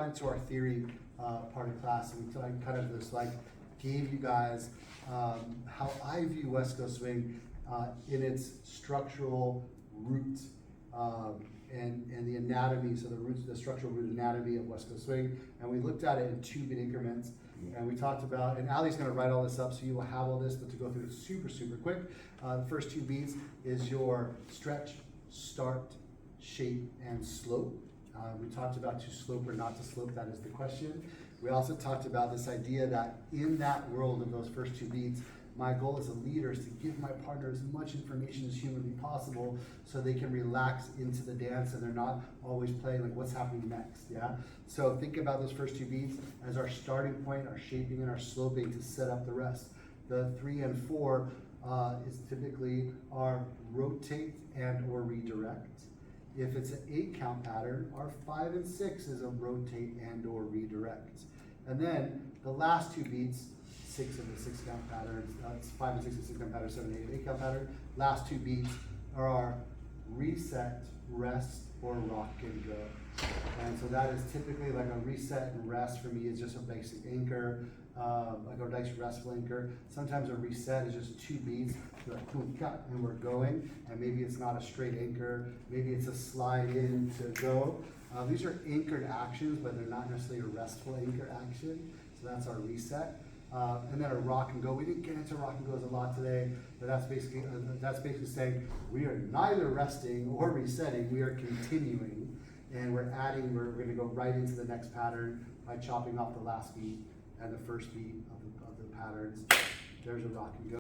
Into our theory part of class, and I kind of just like gave you guys how I view West Coast swing in its structural root and the anatomy, so the structural root anatomy of West Coast swing, and we looked at it in 2-beat increments, and we talked about, and Ali's going to write all this up so you will have all this, but to go through it super quick, the first 2 beats is your stretch, start, shape, and slope. We talked about to slope or not to slope, that is the question. We also talked about this idea that in that world of those first 2 beats, my goal as a leader is to give my partner as much information as humanly possible so they can relax into the dance and they're not always playing like what's happening next, yeah? So think about those first 2 beats as our starting point, our shaping and our sloping to set up the rest. The 3 and 4 is typically our rotate and or redirect. If it's an 8-count pattern, our 5 and 6 is a rotate and or redirect. And then the last 2 beats, 6 of the 6-count patterns, 5 and 6 of the 6-count pattern, 7 and 8 8-count pattern. Last 2 beats are our reset, rest, or rock and go. And so that is typically like a reset and rest for me is just a basic anchor, like a nice restful anchor. Sometimes a reset is just 2 beats, like boom, cut, and we're going. And maybe it's not a straight anchor, maybe it's a slide in to go. These are anchored actions, but they're not necessarily a restful anchor action. So that's our reset. And then a rock and go. We didn't get into rock and goes a lot today, but that's basically saying we are neither resting or resetting. We are continuing, and we're adding. We're going to go right into the next pattern by chopping off the last beat and the first beat of the patterns. There's a rock and go.